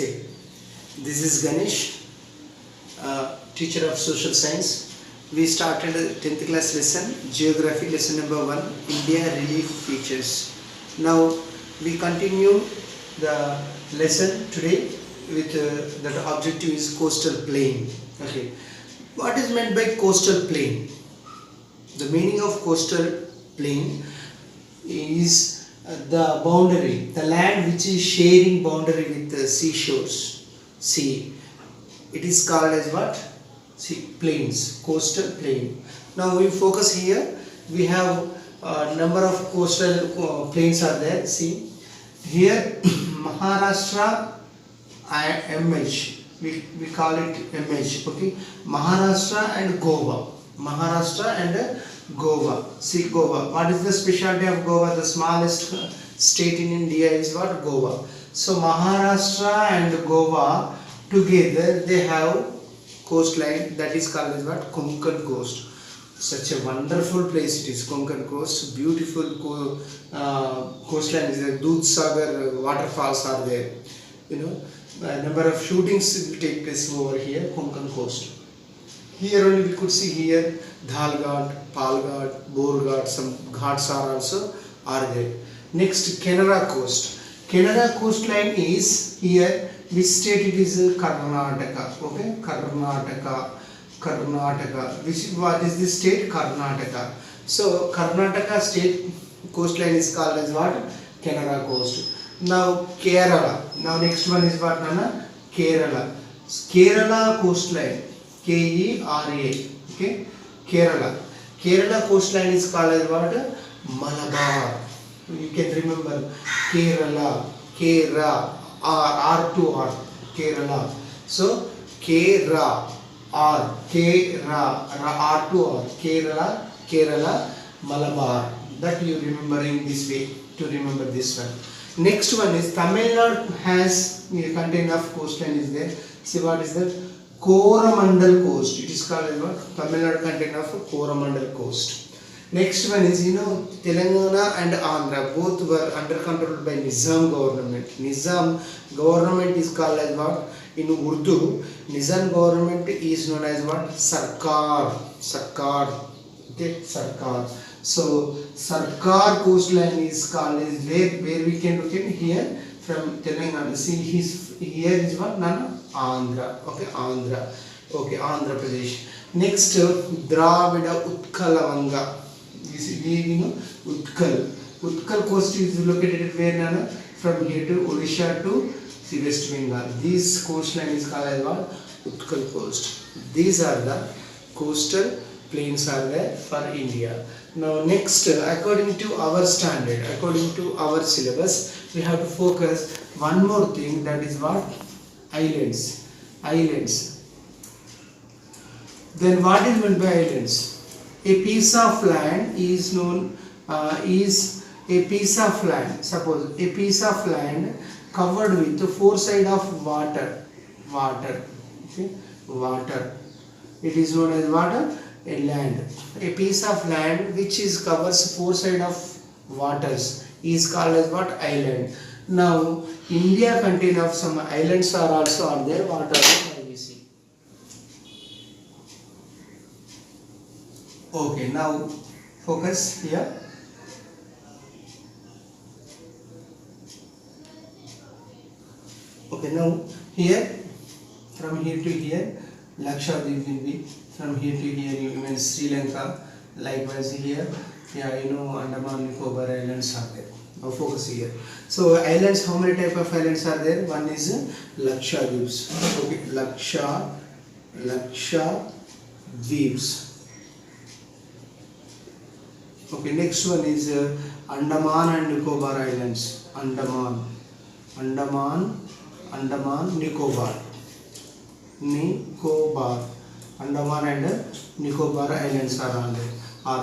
Namaste. This is Ganesh, teacher of social science. We started a 10th class lesson, geography lesson number 1, India relief features. Now we continue the lesson today with that objective is coastal plain. Okay, what is meant by coastal plain? The meaning of coastal plain is the boundary, the land which is sharing boundary with the seashores, sea. It is called as what? See, plains, coastal plain. Now we focus here. We have a number of coastal plains are there. See, here Maharashtra MH. We call it MH. Okay, Maharashtra and Goa. Maharashtra and Goa. See, Goa. What is the specialty of Goa? The smallest state in India is what? Goa. So Maharashtra and Goa together they have coastline that is called as what? Konkan coast. Such a wonderful place it is. Konkan coast, beautiful coastline is there. Dudhsagar waterfalls are there. You know, a number of shootings will take place over here. Konkan coast. Here only we could see here Dhalghat, Palghat, Borghat, some ghats are also are there. Next, Canara coast. Canara coastline is here. Which state it is? Karnataka. Okay, Karnataka. What is this state? Karnataka. So Karnataka state coastline is called as what? Canara coast. Now Kerala. Now next one is what, Nana? Kerala. Kerala coastline. Kera. Okay, Kerala coastline is called as what? Malabar. You can remember Kerala, R to R, Kerala. So Kera, R to R, Kerala, Malabar. That you remember in this way to remember this one. Next one is Tamil Nadu has a contain of coastline is there. See what is that? Coromandel coast. It is called as what? Tamil Nadu contain of Coromandel coast. Next one is, Telangana and Andhra both were under control by Nizam government. Nizam government is called as what? In Urdu, Nizam government is known as what? Sarkar. Okay, Sarkar. So Sarkar coastline is called as where we can look at here from Telangana. See, here is what? Nana? Andhra. Okay, Andhra. Okay, Andhra Pradesh. Next, Dravida Utkalavanga. Utkal coast is located where, Nana? From here to Odisha to West Bengal. This coastline is called as what? Utkal coast. These are the coastal plains are there for India. Now next, according to our standard, according to our syllabus, we have to focus one more thing, that is what? Islands. Then what is meant by islands? A piece of land is known is a piece of land. Suppose a piece of land covered with four sides of water. Okay, water. It is known as water. A land. A piece of land which is covers four sides of waters is called as what? Island. Now India contain of some islands are also are there. What are they? We see. Okay, now focus here. Okay, now here from here to here Lakshadweep will be. From here to here you mean Sri Lanka. Likewise here, Andaman Nicobar Islands are there. Now focus here. So islands, how many type of islands are there? One is Lakshadweeps. Okay, Lakshadweeps. Okay, next one is Andaman and Nicobar Islands. Andaman, Nicobar. Andaman and Nicobar Islands are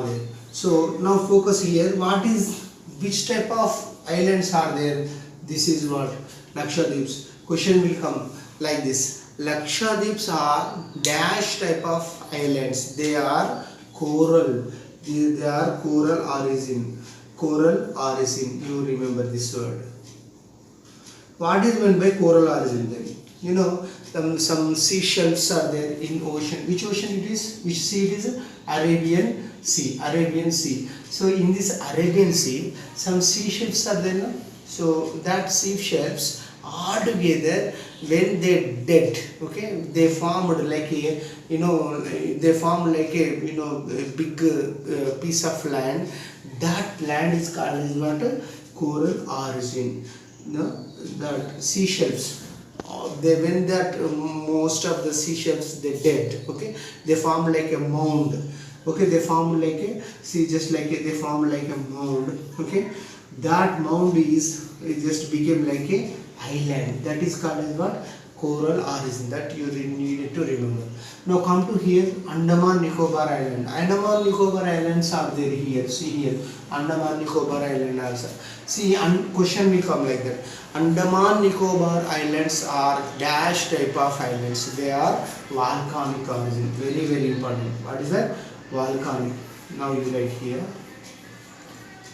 there. So now focus here. Which type of islands are there? This is what? Lakshadweeps. Question will come like this. Lakshadweeps are dash type of islands. They are coral. They are coral origin. You remember this word. What is meant by coral origin then? You know, some sea shelves are there in ocean. Which ocean it is? Which sea it is? Arabian Sea. Arabian Sea. So in this Arabian Sea, some sea shelves are there. No? So that sea shelves all together, when they dead, okay, they formed like a, you know, they formed like a, you know, a big piece of land. That land is called as what? Coral origin. No, that seashells. They when that most of the seashells they dead. Okay, they form like a mound. Okay, they form like a, see, just like a, they form like a mound. Okay, that mound is, it just became like a island. That is called as what? Coral origin. That you needed to remember. Now come to here, Andaman Nicobar Island. Andaman Nicobar Islands are there here. See here, Andaman Nicobar Island also. See, question will come like that. Andaman Nicobar Islands are dash type of islands. They are volcanic origin. Very very important. What is that? Volcanic. Now you write here,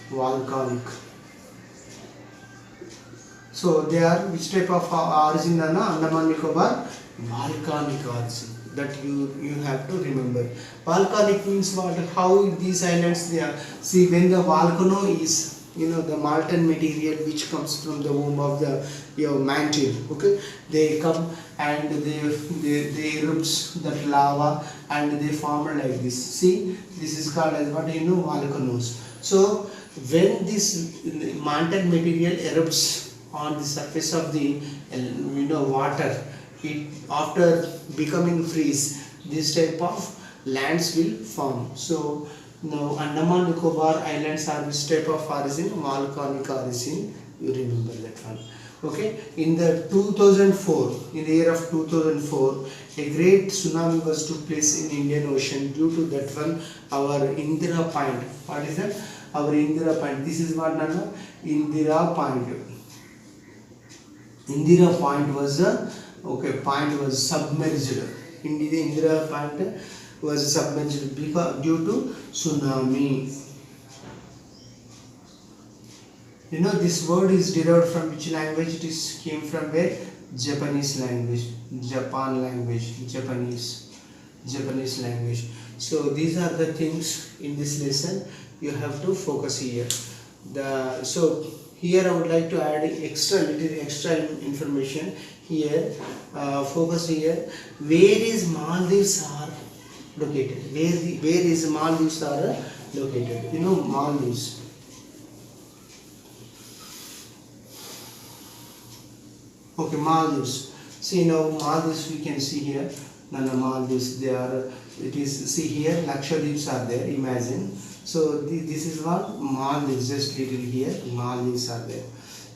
volcanic. So they are which type of origin? Andaman Nicobar, volcanic origin. That you have to remember. Volcanic means what? How these islands they are. See, when the volcano is, you know, the molten material which comes from the womb of the your mantle, okay, they come and they erupts that lava and they form like this. See, this is called as what, you know, volcanoes. So when this molten material erupts on the surface of the, you know, water, it after becoming freeze, this type of lands will form. So now Andaman Nicobar Islands are which type of origin? Volcanic origin. You remember that one. Okay. In the 2004, in the year of 2004, a great tsunami was took place in Indian Ocean. Due to that one, our Indira Point. What is that? Our Indira Point. This is what, Nana? Indira Point. Indira Point was point was submerged. Indira Point was submerged because due to tsunami. You know, this word is derived from which language? It is came from where? Japanese language, Japan language, Japanese language. So these are the things in this lesson you have to focus here. So here I would like to add extra information here. Focus here. Where is Maldives are located? Where is Maldives are located? You know, Maldives. Okay, Maldives. See now, Maldives we can see here. Maldives, they are. It is, see here, Lakshadweeps are there. Imagine. So this is what Maldives. Just little here, Maldives are there.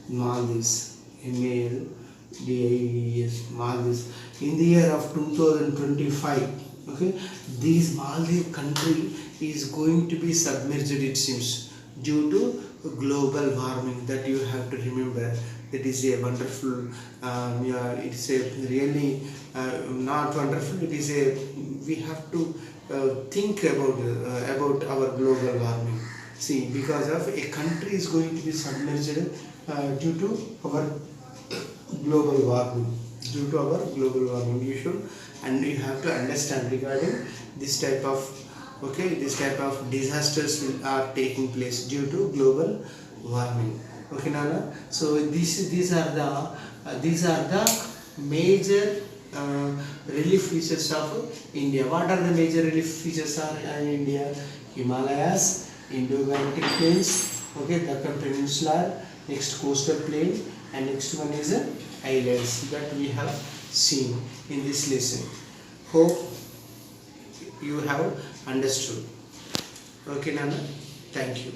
Maldives, MALDIVES, Maldives. In the year of 2025, okay, this Maldives country is going to be submerged. It seems due to global warming. That you have to remember. It is a wonderful. It's a really not wonderful. It is a. We have to think about our global warming. See, because of a country is going to be submerged due to our global warming. Due to our global warming, you should, and you have to understand regarding this type of, okay, this type of disasters are taking place due to global warming. Okay, Nana. So these are the major relief features of India. What are the major relief features are in India? Himalayas, Indo-Gangetic Plains, okay, Deccan Peninsula, next coastal plain, and next one is islands that we have seen in this lesson. Hope you have understood. Okay, Nana. Thank you.